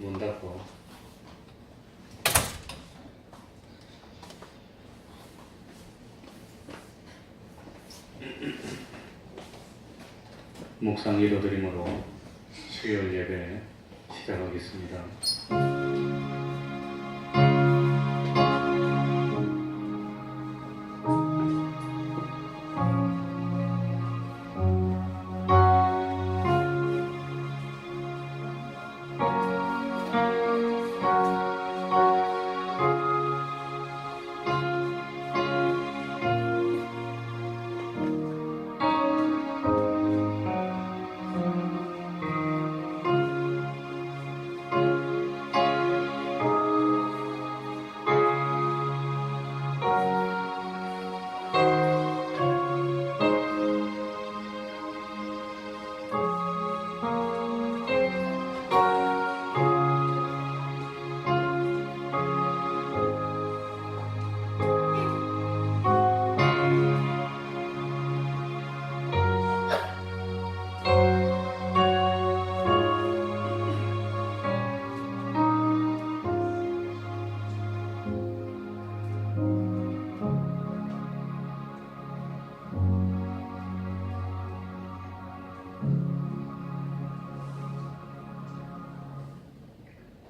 문 닫고. 묵상 기도드림으로 수요일 예배 시작하겠습니다.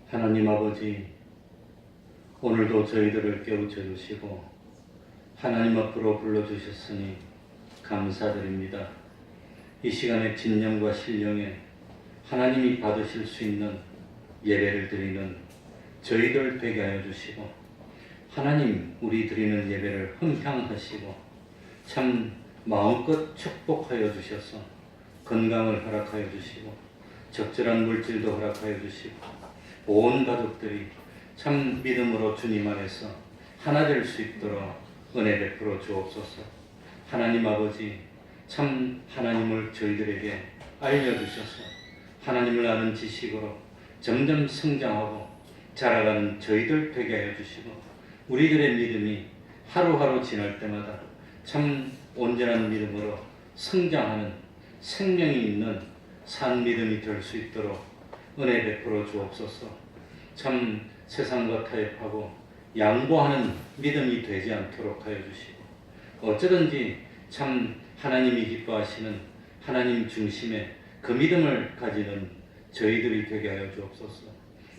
하나님 아버지, 오늘도 저희들을 깨우쳐 주시고 하나님 앞으로 불러주셨으니 감사드립니다. 이 시간에 진령과 신령에 하나님이 받으실 수 있는 예배를 드리는 저희들 되게 하여 주시고, 하나님 우리 드리는 예배를 흥향하시고 참 마음껏 축복하여 주셔서 건강을 허락하여 주시고 적절한 물질도 허락하여 주시고 온 가족들이 참 믿음으로 주님 안에서 하나 될 수 있도록 은혜 베풀어 주옵소서. 하나님 아버지, 참 하나님을 저희들에게 알려주셔서 하나님을 아는 지식으로 점점 성장하고 자라가는 저희들 되게 하여 주시고, 우리들의 믿음이 하루하루 지날 때마다 참 온전한 믿음으로 성장하는 생명이 있는 산 믿음이 될 수 있도록 은혜 베풀어 주옵소서. 참 세상과 타협하고 양보하는 믿음이 되지 않도록 하여 주시고, 어쩌든지 참 하나님이 기뻐하시는 하나님 중심의 그 믿음을 가지는 저희들이 되게 하여 주옵소서.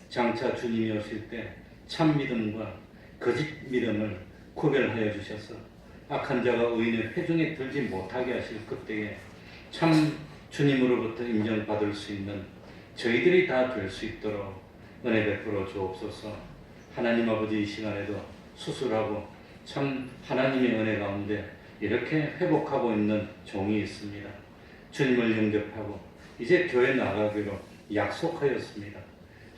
장차 주님이 오실 때 참 믿음과 거짓 믿음을 구별하여 주셔서 악한 자가 의인의 회중에 들지 못하게 하실 그때에 참 주님으로부터 인정받을 수 있는 저희들이 다 될 수 있도록 은혜 베풀어 주옵소서. 하나님 아버지, 이 시간에도 수술하고 참 하나님의 은혜 가운데 이렇게 회복하고 있는 종이 있습니다. 주님을 영접하고 이제 교회 나가기로 약속하였습니다.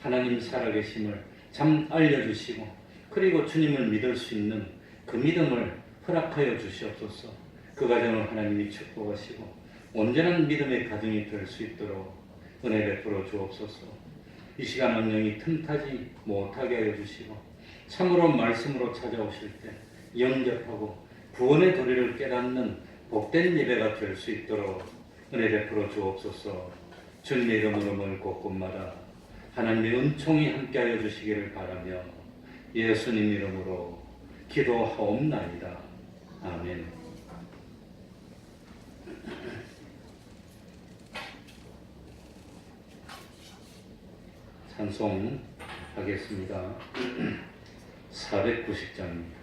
하나님 살아계심을 참 알려주시고, 그리고 주님을 믿을 수 있는 그 믿음을 허락하여 주시옵소서. 그 가정을 하나님이 축복하시고 온전한 믿음의 가정이 될 수 있도록 은혜 베풀어 주옵소서. 이 시간 언령이 틈타지 못하게 하여 주시고 참으로 말씀으로 찾아오실 때 영접하고 구원의 도리를 깨닫는 복된 예배가 될 수 있도록 은혜 베풀어 주옵소서. 주님의 이름으로 물 곳곳마다 하나님의 은총이 함께하여 주시기를 바라며 예수님 이름으로 기도하옵나이다. 아멘. 찬송 하겠습니다. 490장입니다.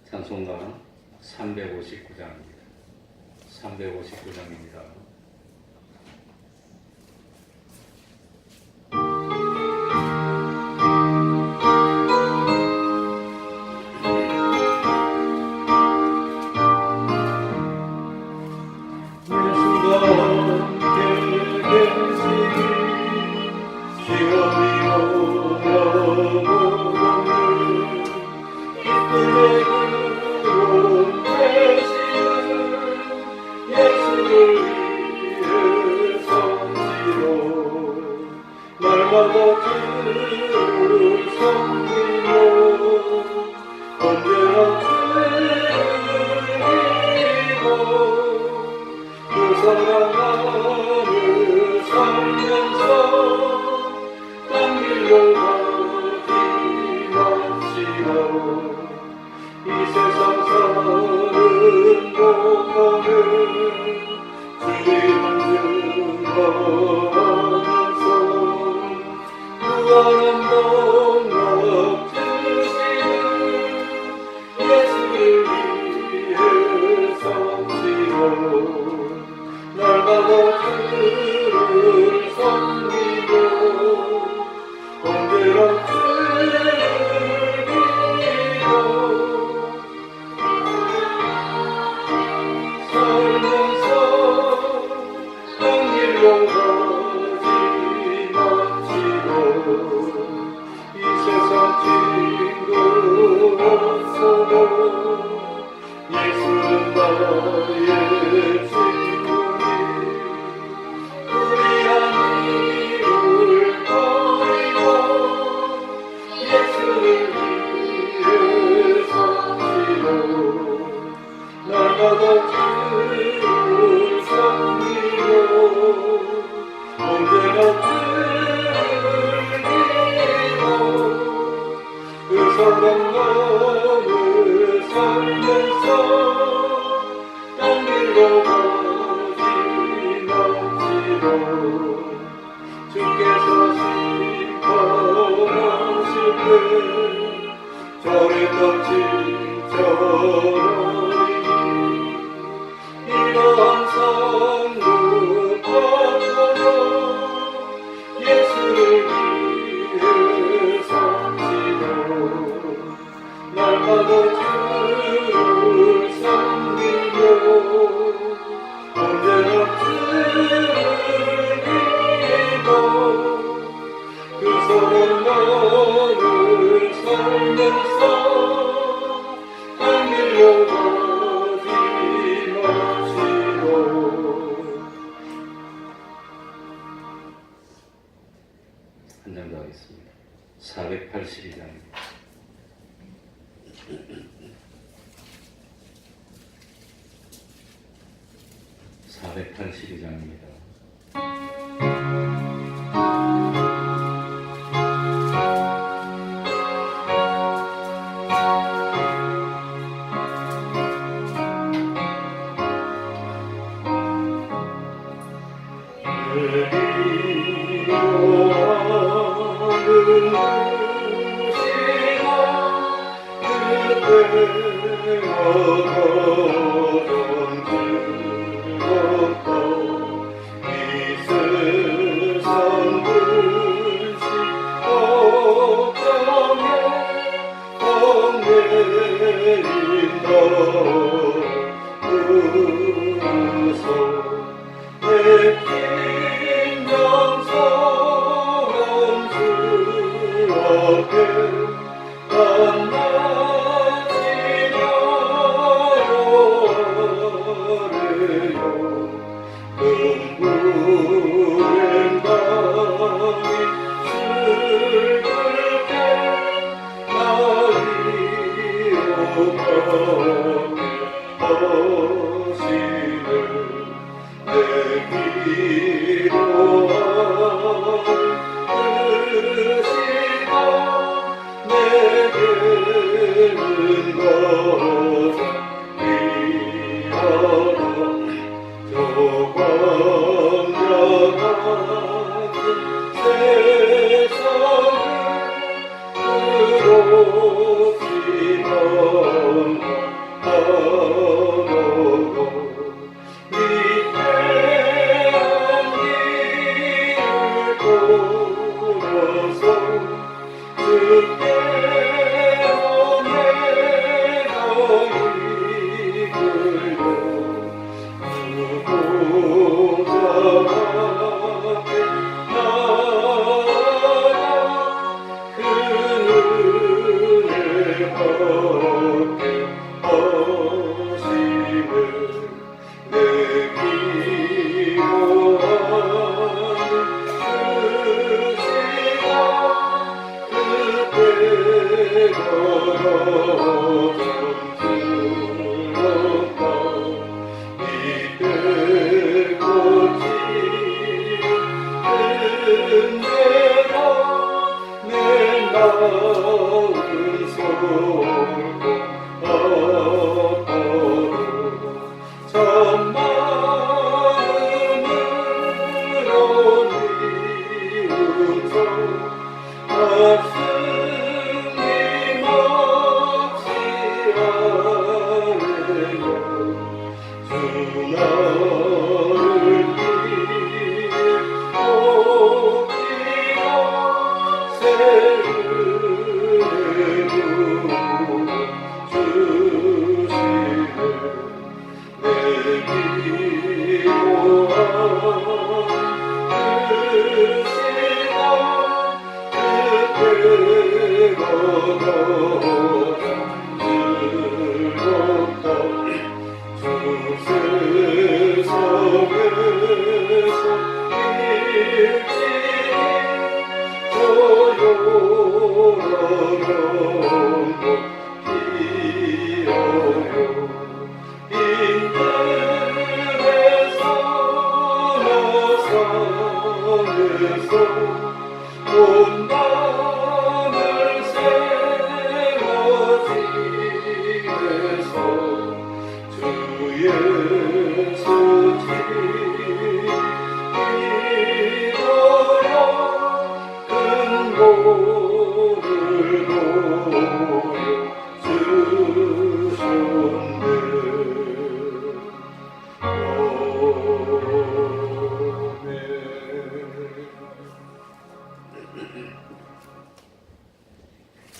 찬송가 359장입니다. 359장입니다. 한 장 더 하겠습니다. 482장입니다. 482장입니다. 이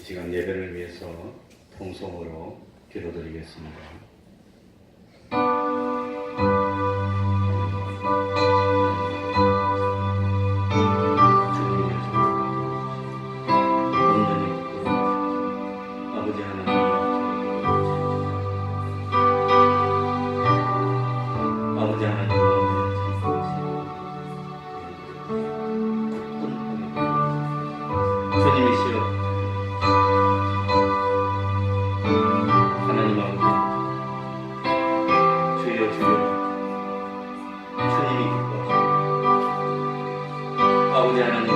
시간 예배를 위해서 통성으로 기도드리겠습니다. 아버지 하나님의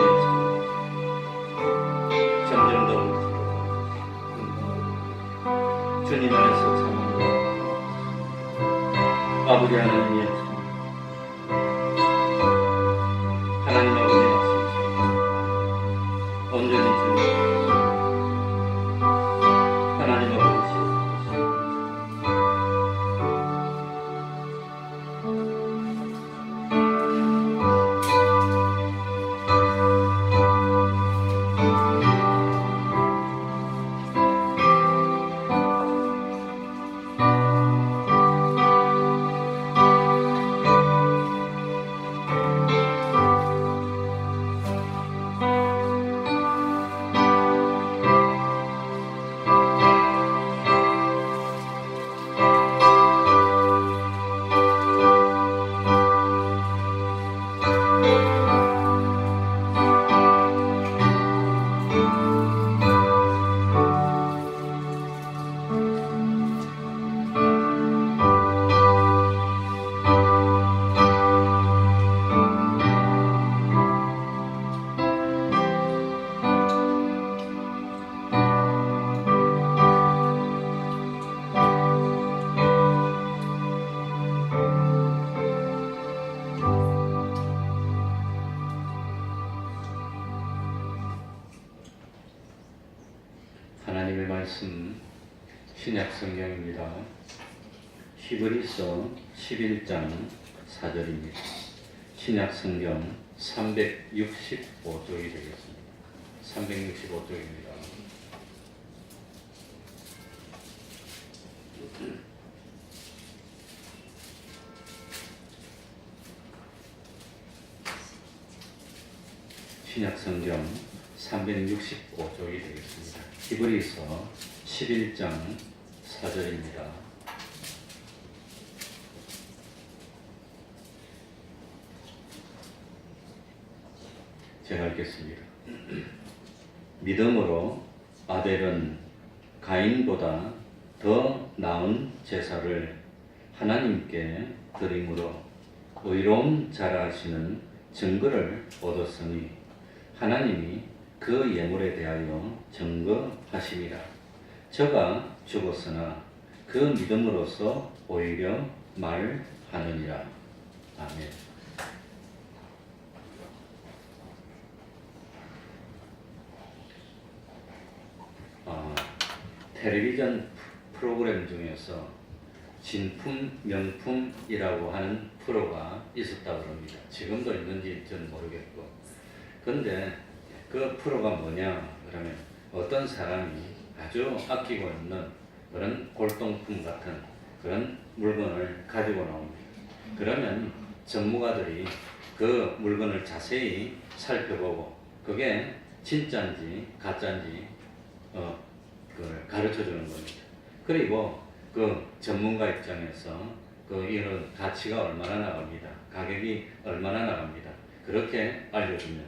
점점 더 주님 안에서 참아 아버지 하나님의 하나님 아버지의 말씀 오늘 말씀 신약 성경입니다. 히브리서 11장 4절입니다. 신약 성경 365쪽이 되겠습니다. 365쪽입니다. 신약 성경 365쪽이 되겠습니다. 히브리서 11장 4절입니다. 제가 읽겠습니다. 믿음으로 아벨은 가인보다 더 나은 제사를 하나님께 드림으로 의로움 자라하시는 증거를 얻었으니 하나님이 그 예물에 대하여 증거하심이라. 저가 죽었으나 그 믿음으로써 오히려 말하느니라. 아멘. 텔레비전 프로그램 중에서 진품 명품이라고 하는 프로가 있었다고 합니다. 지금도 있는지 저는 모르겠고. 근데 그 프로가 뭐냐 그러면 어떤 사람이 아주 아끼고 있는 그런 골동품 같은 그런 물건을 가지고 나옵니다. 그러면 전문가들이 그 물건을 자세히 살펴보고 그게 진짜인지 가짜인지 그걸 가르쳐 주는 겁니다. 그리고 그 전문가 입장에서 그 이런 가치가 얼마나 나갑니다. 가격이 얼마나 나갑니다. 그렇게 알려주면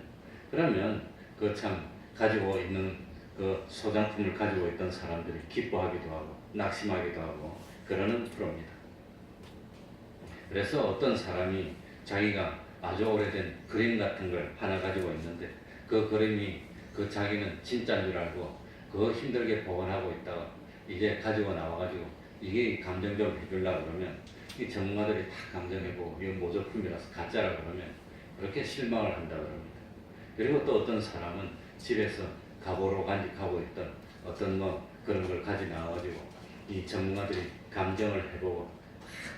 그러면 그 참 가지고 있는 그 소장품을 가지고 있던 사람들이 기뻐하기도 하고 낙심하기도 하고 그러는 프로입니다. 그래서 어떤 사람이 자기가 아주 오래된 그림 같은 걸 하나 가지고 있는데 그 그림이 그 자기는 진짜인 줄 알고 그거 힘들게 보관하고 있다가 이제 가지고 나와가지고 이게 감정 좀 해주려고 그러면 이 전문가들이 다 감정해보고 이건 모조품이라서 가짜라 그러면 그렇게 실망을 한다 그럽니다. 그리고 또 어떤 사람은 집에서 가보로 간직하고 있던 어떤 뭐 그런 걸 가지 나와가지고 이 전문가들이 감정을 해보고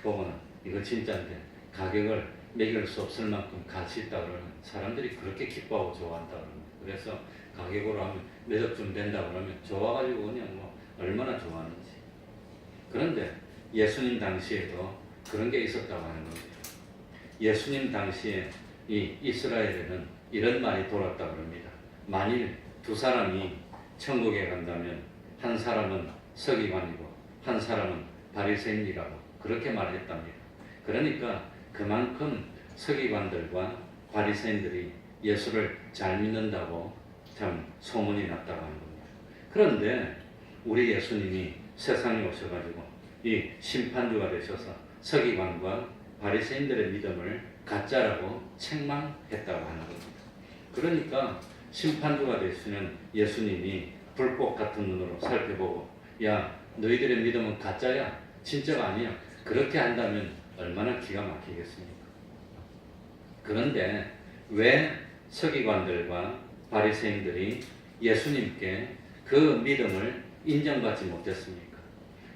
보고는 이거 진짜인데 가격을 매길 수 없을 만큼 가치 있다 그러면 사람들이 그렇게 기뻐하고 좋아한다 그럽니다. 그래서 가격으로 하면 몇 억쯤 된다 그러면 좋아가지고 그냥 뭐 얼마나 좋아하는지. 그런데 예수님 당시에도 그런 게 있었다고 하는 겁니다. 예수님 당시에 이 이스라엘에는 이런 말이 돌았다고 합니다. 만일 두 사람이 천국에 간다면 한 사람은 서기관이고 한 사람은 바리새인이라고 그렇게 말했답니다. 그러니까 그만큼 서기관들과 바리새인들이 예수를 잘 믿는다고 참 소문이 났다고 하는 겁니다. 그런데 우리 예수님이 세상에 오셔가지고 이 심판주가 되셔서 서기관과 바리새인들의 믿음을 가짜라고 책망했다고 하는 겁니다. 그러니까 심판주가 되시는 예수님이 불꽃 같은 눈으로 살펴보고 야 너희들의 믿음은 가짜야 진짜가 아니야 그렇게 한다면 얼마나 기가 막히겠습니까? 그런데 왜 서기관들과 바리새인들이 예수님께 그 믿음을 인정받지 못했습니까?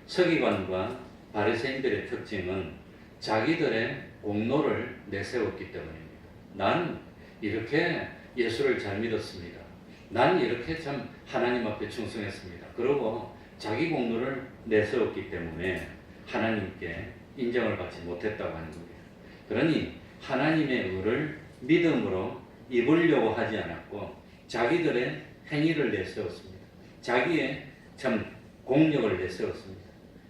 서기관과 바리새인들의 특징은 자기들의 공로를 내세웠기 때문입니다. 난 이렇게 예수를 잘 믿었습니다. 난 이렇게 참 하나님 앞에 충성했습니다. 그리고 자기 공로를 내세웠기 때문에 하나님께 인정을 받지 못했다고 하는 겁니다. 그러니 하나님의 의를 믿음으로 입으려고 하지 않았고 자기들의 행위를 내세웠습니다. 자기의 참 공력을 내세웠습니다.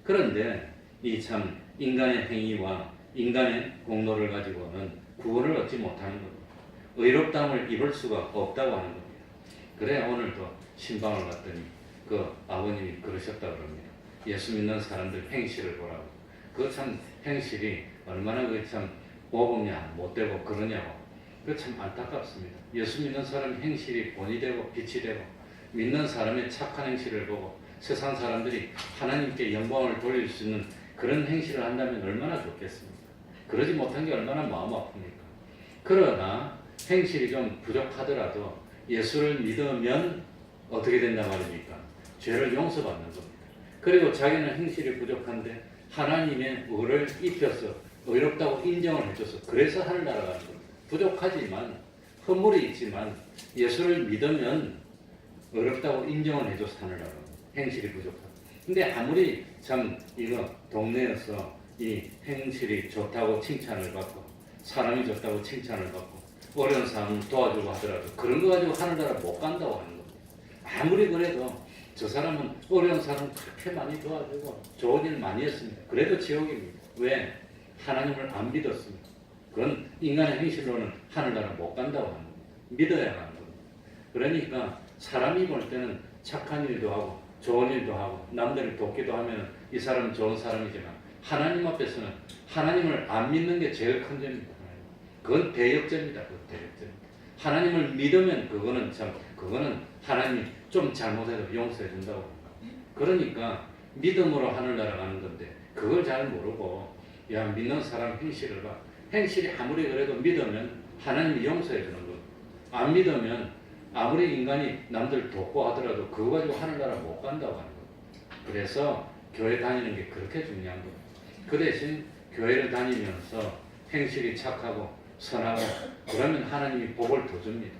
그런데 이 참 인간의 행위와 인간의 공로를 가지고는 구원을 얻지 못하는 겁니다. 의롭다함을 입을 수가 없다고 하는 겁니다. 그래 오늘도 신방을 갔더니 그 아버님이 그러셨다고 합니다. 예수 믿는 사람들 행실을 보라고. 그 참 행실이 얼마나 그 참 모범냐 못되고 그러냐고. 그 참 안타깝습니다. 예수 믿는 사람 행실이 본이 되고 빛이 되고 믿는 사람의 착한 행실을 보고 세상 사람들이 하나님께 영광을 돌릴 수 있는 그런 행실을 한다면 얼마나 좋겠습니까? 그러지 못한 게 얼마나 마음 아픕니까? 그러나 행실이 좀 부족하더라도 예수를 믿으면 어떻게 된단 말입니까? 죄를 용서받는 겁니다. 그리고 자기는 행실이 부족한데 하나님의 의를 입혀서 의롭다고 인정을 해줘서 그래서 하늘나라 가는 겁니다. 부족하지만 허물이 있지만 예수를 믿으면 의롭다고 인정을 해줘서 하늘나라 갑니다. 행실이 부족하다. 근데 아무리 참 이거 동네에서 이 행실이 좋다고 칭찬을 받고 사람이 좋다고 칭찬을 받고 어려운 사람 도와주고 하더라도 그런 거 가지고 하늘나라 못 간다고 하는 겁니다. 아무리 그래도 저 사람은 어려운 사람 그렇게 많이 도와주고 좋은 일 많이 했습니다. 그래도 지옥입니다. 왜? 하나님을 안 믿었습니다. 그건 인간의 행실로는 하늘나라 못 간다고 하는 겁니다. 믿어야 하는 겁니다. 그러니까 사람이 볼 때는 착한 일도 하고 좋은 일도 하고 남들을 돕기도 하면 이 사람은 좋은 사람이지만 하나님 앞에서는 하나님을 안 믿는 게 제일 큰 죄입니다. 그건 대역죄입니다. 그건 대역죄입니다. 하나님을 믿으면 그거는 하나님이 좀 잘못해도 용서해 준다고 합니다. 그러니까 믿음으로 하늘나라 가는 건데 그걸 잘 모르고 야 믿는 사람 행실을 봐. 행실이 아무리 그래도 믿으면 하나님이 용서해 주는 겁니다. 안 믿으면 아무리 인간이 남들 돕고 하더라도 그거 가지고 하늘나라 못 간다고 하는 겁니다. 그래서 교회 다니는 게 그렇게 중요한 겁니다. 그 대신 교회를 다니면서 행실이 착하고 선하고 그러면 하나님이 복을 더 줍니다.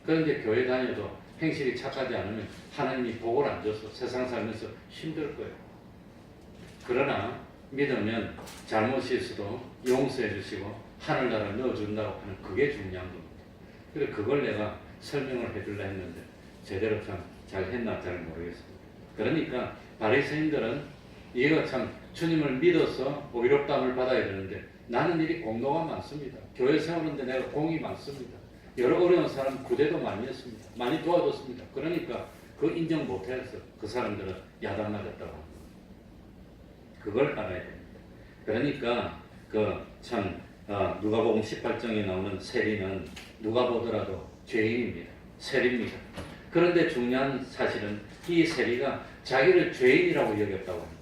그런데 교회 다녀도 행실이 착하지 않으면 하나님이 복을 안 줘서 세상 살면서 힘들 거예요. 그러나 믿으면 잘못이 있어도 용서해 주시고 하늘나라 넣어준다고 하는 그게 중요한 겁니다. 그래서 그걸 내가 설명을 해주려 했는데 제대로 참 잘했나 잘 모르겠습니다. 그러니까 바리새인들은 이거 참 주님을 믿어서 의롭다함을 받아야 되는데 나는 일이 공로가 많습니다. 교회 세우는데 내가 공이 많습니다. 여러 어려운 사람 구제도 많이 했습니다. 많이 도와줬습니다. 그러니까 그 인정 못해서 그 사람들은 야단 맞았다고 합니다. 그걸 알아야 됩니다. 그러니까 누가복음 18장에 나오는 세리는 누가 보더라도 죄인입니다. 세리입니다. 그런데 중요한 사실은 이 세리가 자기를 죄인이라고 여겼다고 합니다.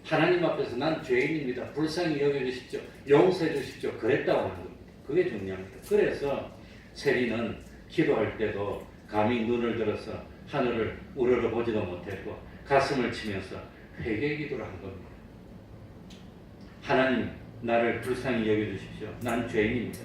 하나님 앞에서 난 죄인입니다. 불쌍히 여겨주십시오. 용서해 주십시오. 그랬다고 하는 겁니다. 그게 중요합니다. 그래서 세리는 기도할 때도 감히 눈을 들어서 하늘을 우러러보지도 못했고 가슴을 치면서 회개 기도를 한 겁니다. 하나님 나를 불쌍히 여겨주십시오. 난 죄인입니다.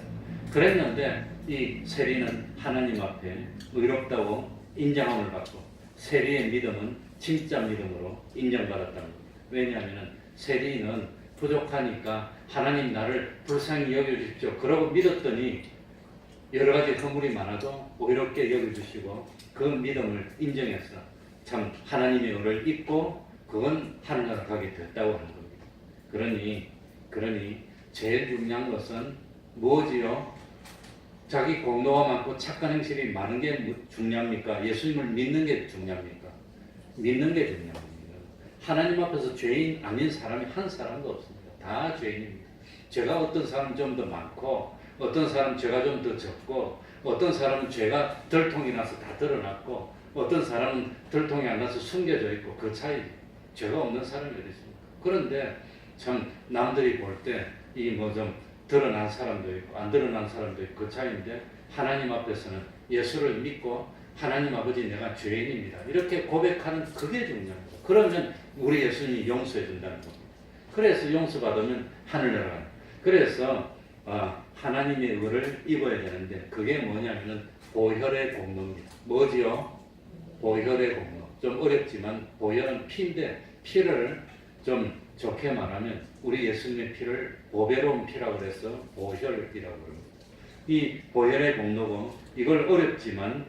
그랬는데 이 세리는 하나님 앞에 의롭다고 인정함을 받고 세리의 믿음은 진짜 믿음으로 인정받았다는 겁니다. 왜냐하면 세리는 부족하니까 하나님 나를 불쌍히 여겨주십시오. 그러고 믿었더니 여러 가지 허물이 많아도 의롭게 여겨주시고 그 믿음을 인정해서 참 하나님의 의를 입고 그건 하늘나라 가게 됐다고 하는 겁니다. 그러니 제일 중요한 것은 뭐지요? 자기 공로가 많고 착한 행실이 많은 게 중요합니까? 예수님을 믿는 게 중요합니까? 믿는 게 중요합니다. 하나님 앞에서 죄인 아닌 사람이 한 사람도 없습니다. 다 죄인입니다. 죄가 어떤 사람은 좀 더 많고 어떤 사람은 죄가 좀 더 적고 어떤 사람은 죄가 덜통이 나서 다 드러났고 어떤 사람은 덜통이 안 나서 숨겨져 있고 그 차이. 죄가 없는 사람이 어디 있습니까? 그런데 참 남들이 볼 때 이 뭐 좀 드러난 사람도 있고 안 드러난 사람도 있고 그 차이인데 하나님 앞에서는 예수를 믿고 하나님 아버지 내가 죄인입니다. 이렇게 고백하는 그게 중요합니다. 그러면 우리 예수님이 용서해 준다는 겁니다. 그래서 용서받으면 하늘나라 가는. 그래서 하나님의 의를 입어야 되는데 그게 뭐냐면은 보혈의 공로입니다. 뭐지요? 보혈의 공로. 좀 어렵지만 보혈은 피인데 피를 좀 좋게 말하면 우리 예수님의 피를 보배로운 피라고 해서 보혈이라고 합니다. 이 보혈의 공로고 이걸 어렵지만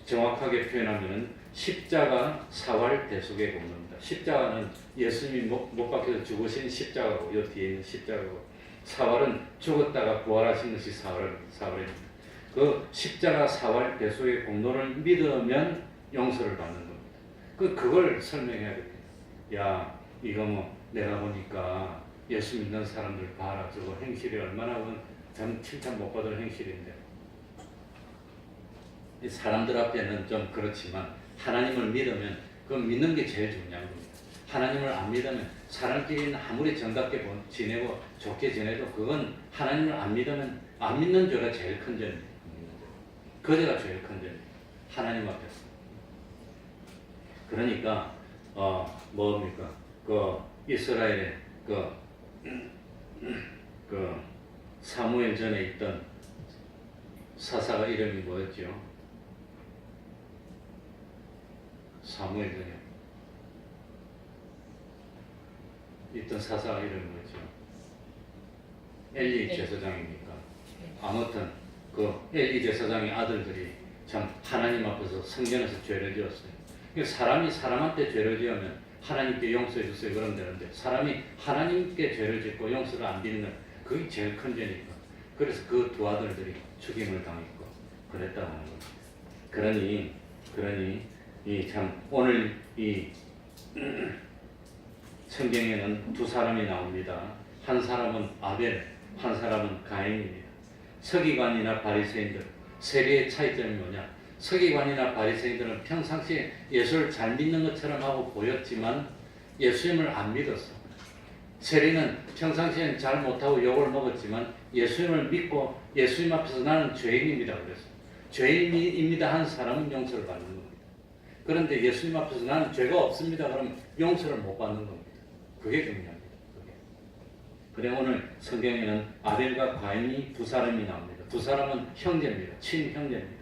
정확하게 표현하면 십자가 사활 대속의 공로입니다. 십자가는 예수님이 못 박혀서 죽으신 십자가고 이 뒤에 있는 십자가고 사활은 죽었다가 부활하신 것이 사활입니다. 그 십자가 사활 대속의 공로를 믿으면 용서를 받는 겁니다. 그걸 설명해야 됩니다. 야 이거 뭐 내가 보니까 예수 믿는 사람들 봐라. 저거 행실이 얼마나 전 칭찬 못 받을 행실인데 사람들 앞에는 좀 그렇지만 하나님을 믿으면 그 믿는 게 제일 중요한 겁니다. 하나님을 안 믿으면 사람끼리는 아무리 정답게 지내고 좋게 지내도 그건 하나님을 안 믿으면 안 믿는 죄가 제일 큰 죄입니다. 그 죄가 제일 큰 죄입니다. 하나님 앞에서. 그러니까 뭡니까? 그 이스라엘의 그 사무엘 전에 있던 사사가 이름이 뭐였죠? 사무엘 전에 있던 사사가 이름이 뭐였죠? 엘리 제사장입니까? 아무튼 그 엘리 제사장의 아들들이 참 하나님 앞에서 성전에서 죄를 지었어요. 사람이 사람한테 죄를 지으면 하나님께 용서해 주세요 그러면 되는데 사람이 하나님께 죄를 짓고 용서를 안 빌면 그게 제일 큰 죄니까. 그래서 그 두 아들들이 죽임을 당했고 그랬다고 하는 겁니다. 그러니 이 참 오늘 이 성경에는 두 사람이 나옵니다. 한 사람은 아벨, 한 사람은 가인입니다. 서기관이나 바리새인들 세리의 차이점이 뭐냐? 서기관이나 바리새인들은 평상시에 예수를 잘 믿는 것처럼 하고 보였지만 예수님을 안 믿었어. 세리는 평상시에는 잘 못하고 욕을 먹었지만 예수님을 믿고 예수님 앞에서 나는 죄인입니다 그랬어. 죄인입니다 한 사람은 용서를 받는 겁니다. 그런데 예수님 앞에서 나는 죄가 없습니다 그러면 용서를 못 받는 겁니다. 그게 중요합니다. 그래 오늘 성경에는 아벨과 가인이 두 사람이 나옵니다. 두 사람은 형제입니다. 친형제입니다.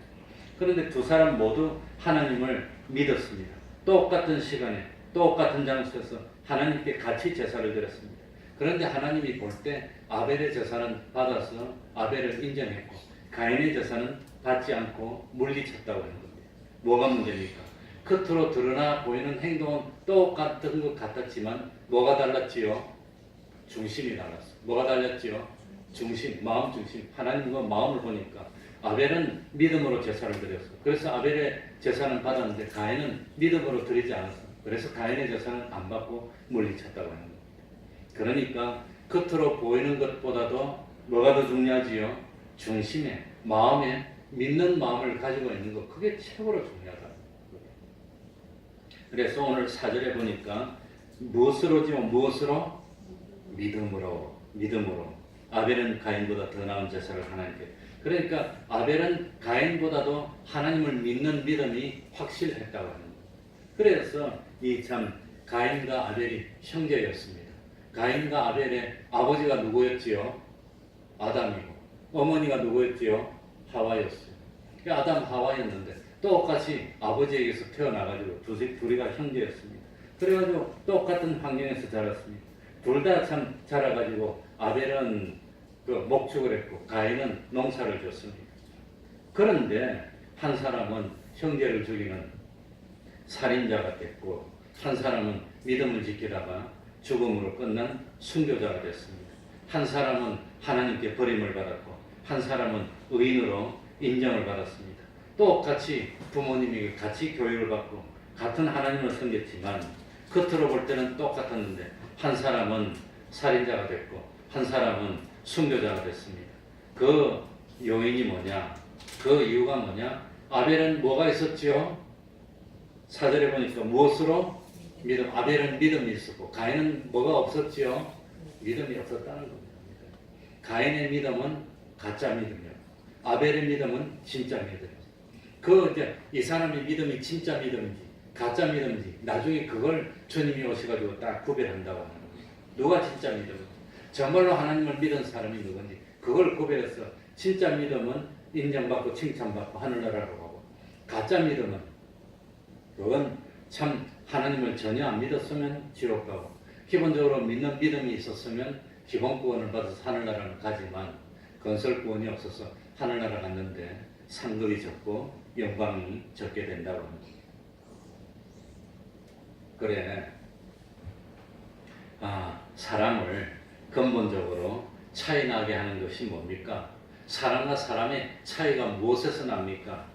그런데 두 사람 모두 하나님을 믿었습니다. 똑같은 시간에 똑같은 장소에서 하나님께 같이 제사를 드렸습니다. 그런데 하나님이 볼 때 아벨의 제사는 받아서 아벨을 인정했고 가인의 제사는 받지 않고 물리쳤다고 하는 겁니다. 뭐가 문제입니까? 겉으로 드러나 보이는 행동은 똑같은 것 같았지만 뭐가 달랐지요? 중심이 달랐어. 뭐가 달랐지요? 중심, 마음 중심. 하나님과 마음을 보니까 아벨은 믿음으로 제사를 드렸어. 그래서 아벨의 제사는 받았는데 가인은 믿음으로 드리지 않았어. 그래서 가인의 제사는 안 받고 물리쳤다고 하는 겁니다. 그러니까 겉으로 보이는 것보다도 뭐가 더 중요하지요? 중심에, 마음에 믿는 마음을 가지고 있는 것, 그게 최고로 중요하다. 그래서 오늘 4절에 보니까 무엇으로지요? 무엇으로? 믿음으로. 아벨은 가인보다 더 나은 제사를 하나님께. 그러니까 아벨은 가인보다도 하나님을 믿는 믿음이 확실했다고 하는 거예요. 그래서 이 참 가인과 아벨이 형제였습니다. 가인과 아벨의 아버지가 누구였지요? 아담이고 어머니가 누구였지요? 하와였어요. 아담 하와였는데 똑같이 아버지에게서 태어나가지고 둘이가 형제였습니다. 그래가지고 똑같은 환경에서 자랐습니다. 둘 다 참 자라가지고 아벨은 그 목축을 했고 가인은 농사를 줬습니다. 그런데 한 사람은 형제를 죽이는 살인자가 됐고 한 사람은 믿음을 지키다가 죽음으로 끝난 순교자가 됐습니다. 한 사람은 하나님께 버림을 받았고 한 사람은 의인으로 인정을 받았습니다. 똑같이 부모님에게 같이 교육을 받고 같은 하나님을 섬겼지만 겉으로 볼 때는 똑같았는데 한 사람은 살인자가 됐고 한 사람은 순교자가 됐습니다. 그 요인이 뭐냐? 그 이유가 뭐냐? 아벨은 뭐가 있었지요? 4절에 보니까 무엇으로? 믿음. 아벨은 믿음이 있었고 가인은 뭐가 없었지요? 믿음이 없었다는 겁니다. 가인의 믿음은 가짜 믿음이요. 아벨의 믿음은 진짜 믿음이요. 이 사람의 믿음이 진짜 믿음인지 가짜 믿음인지 나중에 그걸 주님이 오셔가지고 딱 구별한다고 하는 겁니다. 누가 진짜 믿음인지 정말로 하나님을 믿은 사람이 누군지 그걸 구별해서 진짜 믿음은 인정받고 칭찬받고 하늘나라로 가고 가짜 믿음은 그건 참 하나님을 전혀 안 믿었으면 지옥 가고 기본적으로 믿는 믿음이 있었으면 기본 구원을 받아서 하늘나라를 가지만 건설 구원이 없어서 하늘나라 갔는데 상급이 적고 영광이 적게 된다고 합니다. 그래 사람을 근본적으로 차이 나게 하는 것이 뭡니까? 사람과 사람의 차이가 무엇에서 납니까?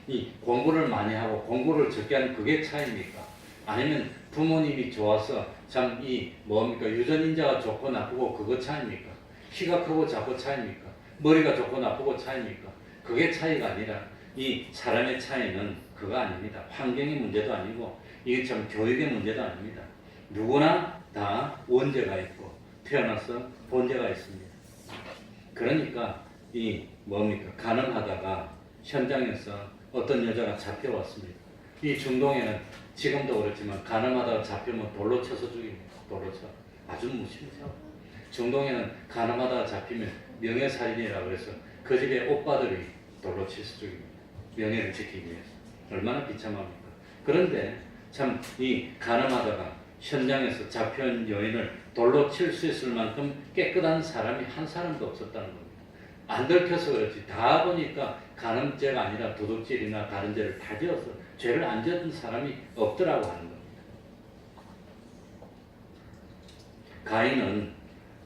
이 공부를 많이 하고 공부를 적게 하는 그게 차이입니까? 아니면 부모님이 좋아서 참 뭡니까? 유전인자가 좋고 나쁘고 그거 차이입니까? 키가 크고 작고 차이입니까? 머리가 좋고 나쁘고 차이입니까? 그게 차이가 아니라 이 사람의 차이는 그거 아닙니다. 환경의 문제도 아니고 이게 참 교육의 문제도 아닙니다. 누구나 다 원죄가 있고 태어나서 본죄가 있습니다. 그러니까 가늠하다가 현장에서 어떤 여자가 잡혀왔습니다. 이 중동에는 지금도 그렇지만 가늠하다가 잡히면 돌로 쳐서 죽입니다. 돌로 쳐. 아주 무시무시하고. 중동에는 가늠하다가 잡히면 명예살인이라고 해서 그 집의 오빠들이 돌로 치서 죽입니다. 명예를 지키기 위해서. 얼마나 비참합니까? 그런데 참 이 가늠하다가 현장에서 잡혀온 여인을 돌로 칠 수 있을 만큼 깨끗한 사람이 한 사람도 없었다는 겁니다. 안 들켜서 그렇지. 다 보니까 간음죄가 아니라 도둑질이나 다른 죄를 다 지어서 죄를 안 지었던 사람이 없더라고 하는 겁니다. 가인은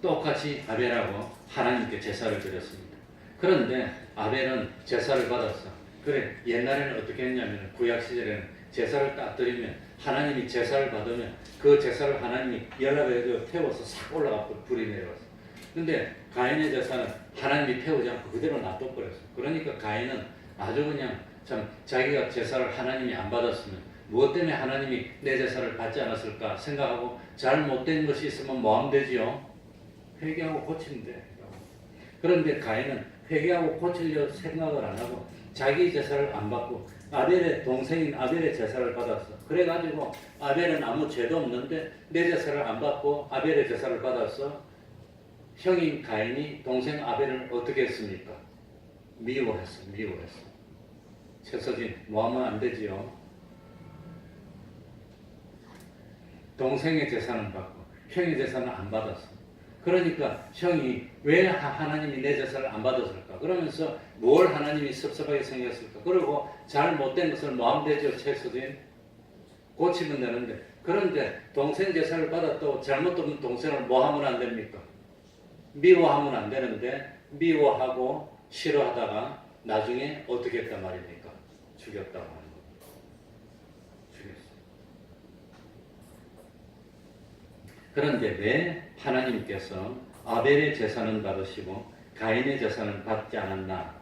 똑같이 아벨하고 하나님께 제사를 드렸습니다. 그런데 아벨은 제사를 받았어. 그래, 옛날에는 어떻게 했냐면 구약 시절에는 제사를 딱 드리면 하나님이 제사를 받으면 그 제사를 하나님이 연락해서 태워서 싹 올라가고 불이 내려왔어. 근데 가인의 제사는 하나님이 태우지 않고 그대로 놔둬버렸어. 그러니까 가인은 아주 그냥 참 자기가 제사를 하나님이 안 받았으면 무엇 때문에 하나님이 내 제사를 받지 않았을까 생각하고 잘못된 것이 있으면 뭐 하면 되지요? 회개하고 고치면 돼. 그런데 가인은 회개하고 고치려 생각을 안 하고 자기 제사를 안 받고 아벨의 동생인 아벨의 제사를 받았어. 그래가지고 아벨은 아무 죄도 없는데 내 제사를 안 받고 아벨의 제사를 받았어. 형인 가인이 동생 아벨을 어떻게 했습니까? 미워했어. 미워했어. 채서진 뭐하면 안 되지요. 동생의 제사는 받고 형의 제사는 안 받았어. 그러니까 형이 왜 하나님이 내 제사를 안 받았을까? 그러면서 뭘 하나님이 섭섭하게 생겼을까? 그리고 잘못된 것을 뭐 하면 되죠? 채서진 고치면 되는데, 그런데 동생 제사를 받았다고 잘못된 동생을 뭐 하면 안 됩니까? 미워하면 안 되는데 미워하고 싫어하다가 나중에 어떻게 했단 말입니까? 죽였다고 하는 겁니다. 죽였어. 그런데 왜 하나님께서 아벨의 제사는 받으시고 가인의 제사는 받지 않았나?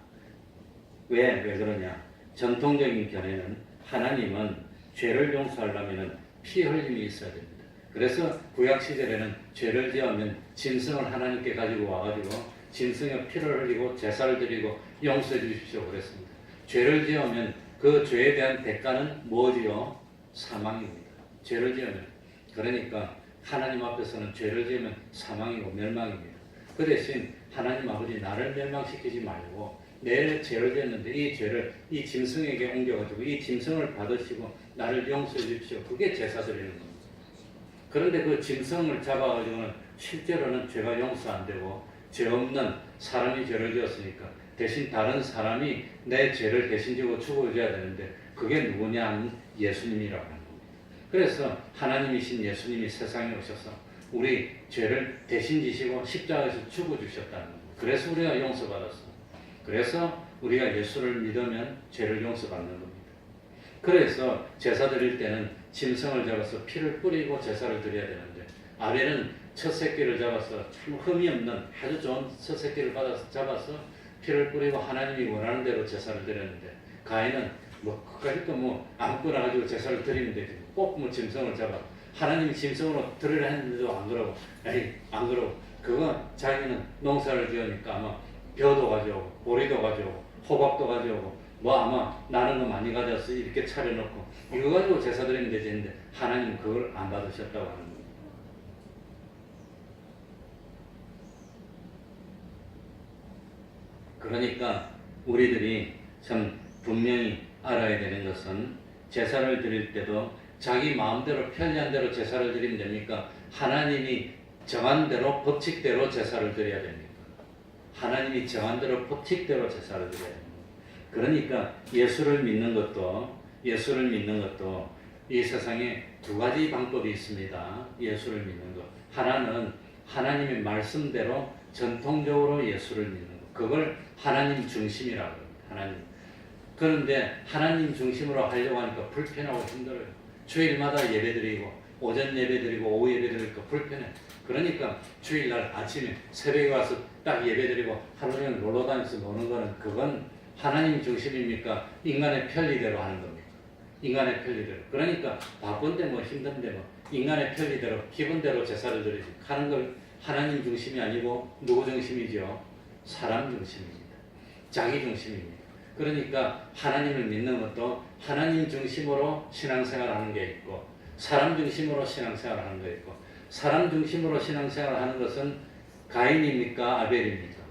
왜 그러냐? 전통적인 견해는 하나님은 죄를 용서하려면 피 흘림이 있어야 됩니다. 그래서 구약 시절에는 죄를 지으면 짐승을 하나님께 가지고 와가지고 짐승의 피를 흘리고 제사를 드리고 용서해 주십시오 그랬습니다. 죄를 지으면 그 죄에 대한 대가는 뭐지요? 사망입니다. 죄를 지으면. 그러니까 하나님 앞에서는 죄를 지으면 사망이고 멸망입니다. 그 대신 하나님 아버지 나를 멸망시키지 말고 내 죄를 지었는데 이 죄를 이 짐승에게 옮겨가지고 이 짐승을 받으시고 나를 용서해 주십시오. 그게 제사 드리는 겁니다. 그런데 그 짐승을 잡아가지고는 실제로는 죄가 용서 안 되고 죄 없는 사람이 죄를 지었으니까 대신 다른 사람이 내 죄를 대신 지고 죽어줘야 되는데 그게 누구냐 하면 예수님이라고 하는 겁니다. 그래서 하나님이신 예수님이 세상에 오셔서 우리 죄를 대신 지시고 십자가에서 죽어주셨다는 겁니다. 그래서 우리가 용서받았어. 그래서 우리가 예수를 믿으면 죄를 용서받는 겁니다. 그래서 제사 드릴 때는 짐승을 잡아서 피를 뿌리고 제사를 드려야 되는데 아벨은 첫 새끼를 잡아서 참 흠이 없는 아주 좋은 첫 새끼를 잡아서 피를 뿌리고 하나님이 원하는 대로 제사를 드렸는데 가인은 그까짓 거 아무거나 가지고 제사를 드리면 되지 꼭 짐승을 잡아 하나님이 짐승으로 드리려 했는데도 안 그러고 안 그러고 그거 자기는 농사를 지으니까 아마 벼도 가져오고 보리도 가져오고 호박도 가져오고 아마 나는 거 많이 가져왔어 이렇게 차려놓고 이거 가지고 제사 드리면 되지 했는데 하나님은 그걸 안 받으셨다고 하는 겁니다. 그러니까 우리들이 참 분명히 알아야 되는 것은 제사를 드릴 때도 자기 마음대로 편리한 대로 제사를 드리면 됩니까? 하나님이 정한 대로 법칙대로 제사를 드려야 됩니까? 하나님이 정한 대로 법칙대로 제사를 드려야 됩니다. 그러니까 예수를 믿는 것도 이 세상에 두 가지 방법이 있습니다. 예수를 믿는 것. 하나는 하나님의 말씀대로 전통적으로 예수를 믿는 것. 그걸 하나님 중심이라고 합니다. 하나님. 그런데 하나님 중심으로 하려고 하니까 불편하고 힘들어요. 주일마다 예배드리고 오전 예배드리고 오후 예배드리니까 불편해. 그러니까 주일날 아침에 새벽에 와서 딱 예배드리고 하루 종일 놀러 다니면서 노는 거는 그건 하나님 중심입니까? 인간의 편리대로 하는 겁니까? 인간의 편리대로. 그러니까 바쁜데 힘든데 인간의 편리대로 기분대로 제사를 드리지 하는 걸 하나님 중심이 아니고 누구 중심이죠? 사람 중심입니다. 자기 중심입니다. 그러니까 하나님을 믿는 것도 하나님 중심으로 신앙생활을 하는 게 있고 사람 중심으로 신앙생활을 하는 게 있고 사람 중심으로 신앙생활을 하는 것은 가인입니까? 아벨입니까?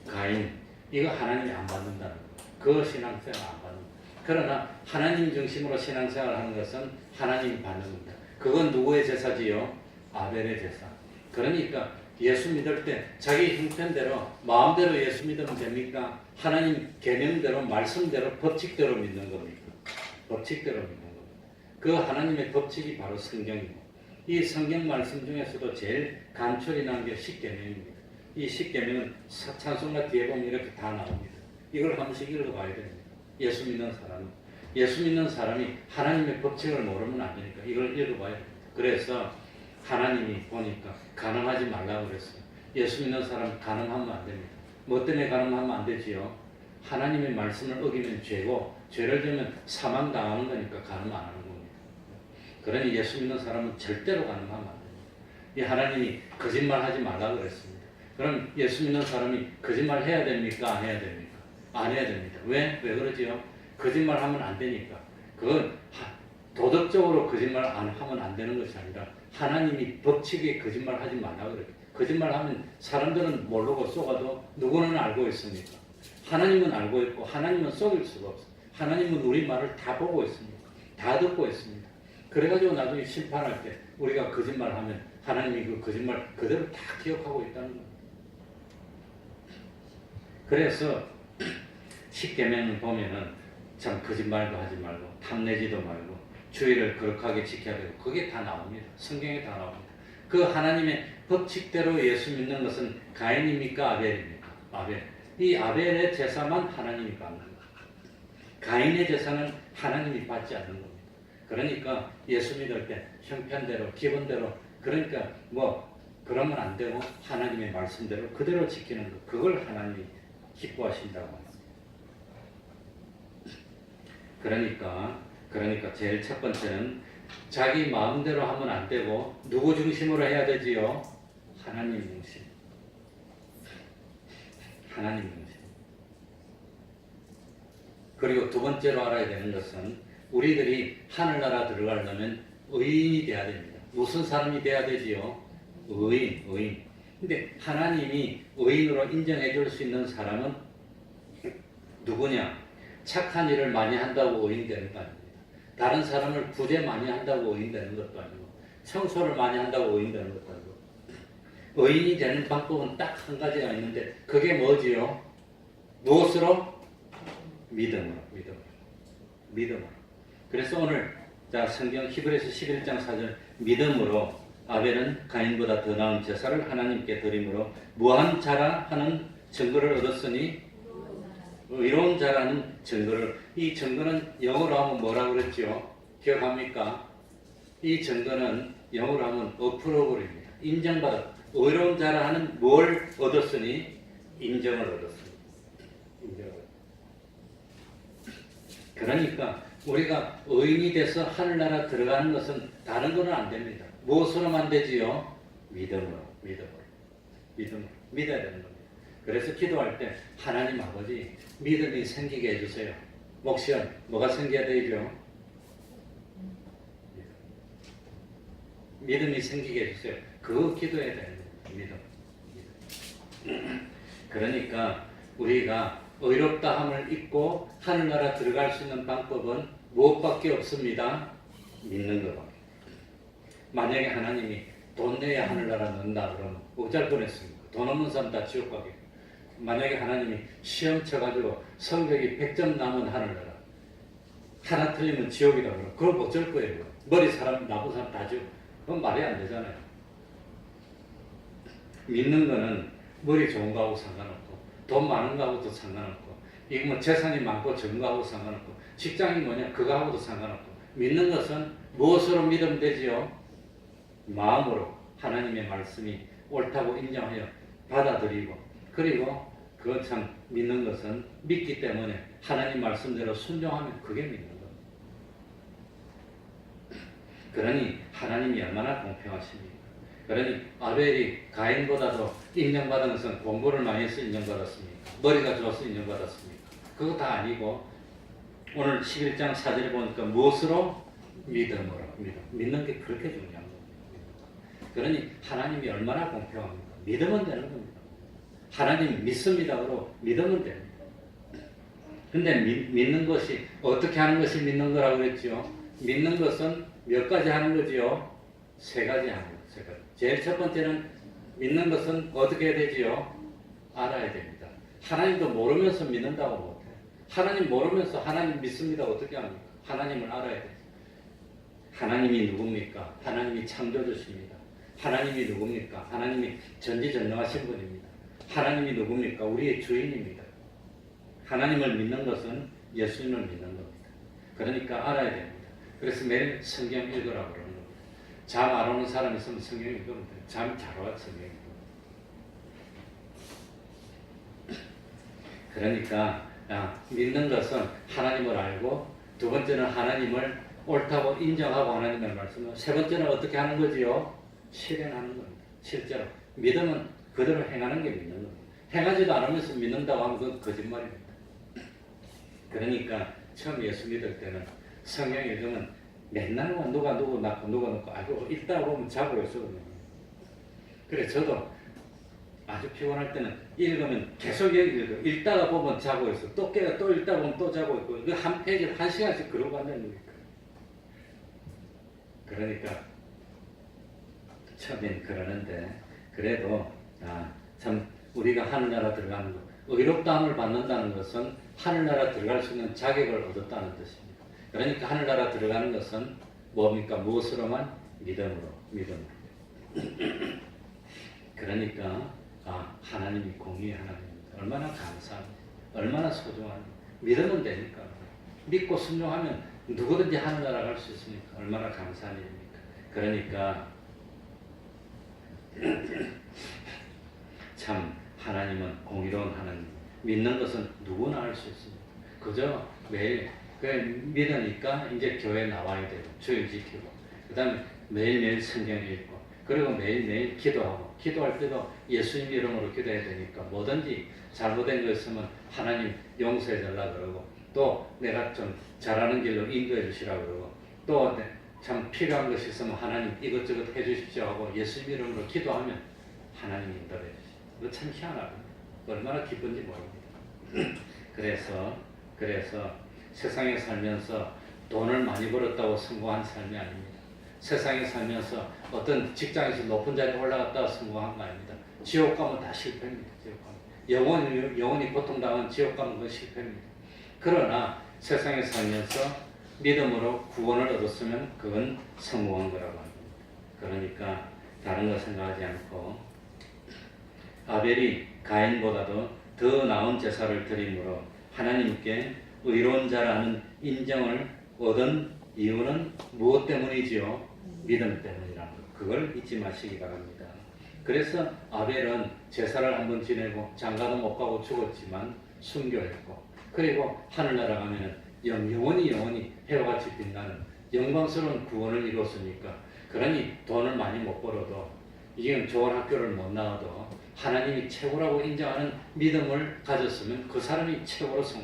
가인. 이거 하나님이 안 받는다는 거예요. 그 신앙생활 안 받는 거예요. 그러나 하나님 중심으로 신앙생활을 하는 것은 하나님이 받는 겁니다. 그건 누구의 제사지요? 아벨의 제사. 그러니까 예수 믿을 때 자기 형편대로 마음대로 예수 믿으면 됩니까? 하나님 계명대로 말씀대로 법칙대로 믿는 겁니까? 법칙대로 믿는 겁니다. 그 하나님의 법칙이 바로 성경이고 이 성경 말씀 중에서도 제일 간철이 난 게 십계명입니다. 이 십계명은 찬송가 뒤에 보면 이렇게 다 나옵니다. 이걸 한 번씩 읽어봐야 됩니다. 예수 믿는 사람이 하나님의 법칙을 모르면 안 되니까 이걸 읽어봐야 됩니다. 그래서 하나님이 보니까 가늠하지 말라고 그랬어요. 예수 믿는 사람 가늠하면 안 됩니다. 뭐 때문에 가늠하면 안 되지요? 하나님의 말씀을 어기면 죄고 죄를 지으면 사망당하는 거니까 가늠 안 하는 겁니다. 그러니 예수 믿는 사람은 절대로 가늠하면 안 됩니다. 이 하나님이 거짓말하지 말라고 그랬습니다. 그럼 예수 믿는 사람이 거짓말 해야 됩니까? 안 해야 됩니까? 안 해야 됩니다. 왜? 왜 그러지요? 거짓말하면 안 되니까. 그건 도덕적으로 거짓말 안 하면 안 되는 것이 아니라 하나님이 법칙에 거짓말하지 말라고 그래요. 거짓말하면 사람들은 모르고 속아도 누구는 알고 있습니까? 하나님은 알고 있고 하나님은 속일 수가 없어요. 하나님은 우리 말을 다 보고 있습니다. 다 듣고 있습니다. 그래가지고 나중에 심판할 때 우리가 거짓말하면 하나님이 그 거짓말 그대로 다 기억하고 있다는 거예요. 그래서 십계명을 보면은 참 거짓말도 하지 말고 탐내지도 말고 주의를 거룩하게 지켜야 되고 그게 다 나옵니다. 성경에 다 나옵니다. 그 하나님의 법칙대로 예수 믿는 것은 가인입니까? 아벨입니까? 아벨. 이 아벨의 제사만 하나님이 받는 겁니다. 가인의 제사는 하나님이 받지 않는 겁니다. 그러니까 예수 믿을 때 형편대로 기본대로 그러니까 뭐 그러면 안 되고 하나님의 말씀대로 그대로 지키는 것 그걸 하나님이 기뻐하신다고 합니다. 그러니까 제일 첫 번째는 자기 마음대로 하면 안 되고 누구 중심으로 해야 되지요? 하나님 중심. 하나님 중심. 그리고 두 번째로 알아야 되는 것은 우리들이 하늘나라 들어가려면 의인이 돼야 됩니다. 무슨 사람이 돼야 되지요? 의인. 근데 하나님이 의인으로 인정해 줄 수 있는 사람은 누구냐? 착한 일을 많이 한다고 의인 되는 거 아닙니다. 다른 사람을 구제 많이 한다고 의인 되는 것도 아니고 청소를 많이 한다고 의인 되는 것도 아니고 의인이 되는 방법은 딱 한 가지가 있는데 그게 뭐지요? 무엇으로? 믿음으로. 그래서 오늘 자 성경 히브리서 11장 4절 믿음으로 아벨은 가인보다 더 나은 제사를 하나님께 드림으로 무한 자라하는 증거를 얻었으니 의로운 자라는 증거를 이 증거는 영어로 하면 뭐라고 그랬죠? 기억합니까? 이 증거는 영어로 하면 어프로브입니다. 인정받았다. 의로운 자라는 뭘 얻었으니 인정을 얻었습니다. 그러니까 우리가 의인이 돼서 하늘나라 들어가는 것은 다른 거는 안 됩니다. 무엇으로만 되지요? 믿음으로. 믿어야 되는 겁니다. 그래서 기도할 때 하나님 아버지 믿음이 생기게 해주세요. 목시험 뭐가 생겨야 되죠? 믿음이 생기게 해주세요. 그거 기도해야 되는 겁니다. 믿음. 그러니까 우리가 의롭다 함을 잊고 하늘나라 들어갈 수 있는 방법은 무엇밖에 없습니다. 믿는 거로. 만약에 하나님이 돈 내야 하늘나라 넣는다 그러면 어쩔 뻔했습니까? 돈 없는 사람 다 지옥 가게. 만약에 하나님이 시험 쳐가지고 성적이 100점 남은 하늘나라 하나 틀리면 지옥이다 그러면 그걸 어쩔 거예요. 머리 사람 나쁜 사람 다 지옥. 그건 말이 안 되잖아요. 믿는 거는 머리 좋은 거하고 상관없고 돈 많은 거하고도 상관없고 이거 뭐 재산이 많고 적은 거하고 상관없고 직장이 뭐냐 그거하고도 상관없고 믿는 것은 무엇으로 믿으면 되지요? 마음으로 하나님의 말씀이 옳다고 인정하여 받아들이고 그리고 그것 참 믿는 것은 믿기 때문에 하나님 말씀대로 순종하면 그게 믿는 겁니다. 그러니 하나님이 얼마나 공평하십니까? 그러니 아벨이 가인보다도 인정받은 것은 공부를 많이 해서 인정받았습니까? 머리가 좋아서 인정받았습니까? 그거 다 아니고 오늘 11장 4절에 보니까 무엇으로? 믿음으로. 믿는 게 그렇게 중요한 겁니다. 그러니 하나님이 얼마나 공평합니까? 믿으면 되는 겁니다. 하나님 믿습니다. 그러고 믿으면 됩니다. 근데 믿는 것이 어떻게 하는 것이 믿는 거라고 그랬죠? 믿는 것은 몇 가지 하는 거지요? 세 가지 하는 거예요. 세 가지. 제일 첫 번째는 믿는 것은 어떻게 해야 되지요? 알아야 됩니다. 하나님도 모르면서 믿는다고 못해요. 하나님 모르면서 하나님 믿습니다. 어떻게 합니까? 하나님을 알아야 돼요. 하나님이 누굽니까? 하나님이 창조주십니다. 하나님이 누굽니까? 하나님이 전지전능하신 분입니다. 하나님이 누굽니까? 우리의 주인입니다. 하나님을 믿는 것은 예수님을 믿는 겁니다. 그러니까 알아야 됩니다. 그래서 매일 성경 읽으라고 그러는 겁니다. 잠 안 오는 사람 있으면 성경 읽으면 돼요. 잠이 잘 와요, 성경 읽으면. 그러니까 믿는 것은 하나님을 알고, 두 번째는 하나님을 옳다고 인정하고 하나님의 말씀을, 세 번째는 어떻게 하는 거지요? 실행하는 겁니다. 실제로 믿음은 그대로 행하는 게 믿는 겁니다. 행하지도 않으면서 믿는다고 하면 그건 거짓말입니다. 그러니까 처음 예수 믿을 때는 성경 읽으면 맨날 누가 누구 낳고 누가 낳고 아주 읽다 보면 자고 있어. 그래 저도 아주 피곤할 때는 읽으면 계속 읽어. 읽다가 보면 자고 있어. 또 깨가 또 읽다 보면 또 자고 있고. 그 한 페이지를 1시간씩 그러고 간다는 거니까. 그러니까 처음엔 그러는데 그래도 참 우리가 하늘나라 들어가는 것, 의롭다함을 받는다는 것은 하늘나라 들어갈 수 있는 자격을 얻었다는 뜻입니다. 그러니까 하늘나라 들어가는 것은 뭡니까? 무엇으로만? 믿음으로. 그러니까 하나님이 공의의 하나님입니다. 얼마나 감사합니다. 얼마나 소중합니다. 믿으면 되니까. 믿고 순종하면 누구든지 하늘나라 갈 수 있으니까 얼마나 감사한 일입니까? 그러니까 참 하나님은 공의로운 하나님. 믿는 것은 누구나 할 수 있습니다. 그저 매일 믿으니까 이제 교회 나와야 되고 주일 지키고 그 다음에 매일매일 성경 읽고 그리고 매일매일 기도하고 기도할 때도 예수님 이름으로 기도해야 되니까 뭐든지 잘못된 거 있으면 하나님 용서해 달라 그러고 또 내가 좀 잘하는 길로 인도해 주시라 그러고 또 참 필요한 것이 있으면 하나님 이것저것 해 주십시오 하고 예수님 이름으로 기도하면 하나님이 인도해 주십시오. 이거 참 희한하거든요. 얼마나 기쁜지 모릅니다. 그래서 세상에 살면서 돈을 많이 벌었다고 성공한 삶이 아닙니다. 세상에 살면서 어떤 직장에서 높은 자리에 올라갔다고 성공한 거 아닙니다. 지옥 가면 다 실패입니다. 지옥 가면. 영원히 고통당한 지옥 가면 그건 실패입니다. 그러나 세상에 살면서 믿음으로 구원을 얻었으면 그건 성공한 거라고 합니다. 그러니까 다른 거 생각하지 않고 아벨이 가인보다도 더 나은 제사를 드림으로 하나님께 의로운 자라는 인정을 얻은 이유는 무엇 때문이지요? 믿음 때문이라는 것. 그걸 잊지 마시기 바랍니다. 그래서 아벨은 제사를 한번 지내고 장가도 못 가고 죽었지만 순교했고 그리고 하늘나라 가면은 영원히 해와같이 빛나는 영광스러운 구원을 이뤘으니까 그러니 돈을 많이 못 벌어도 이게 좋은 학교를 못 나와도 하나님이 최고라고 인정하는 믿음을 가졌으면 그 사람이 최고로 성공.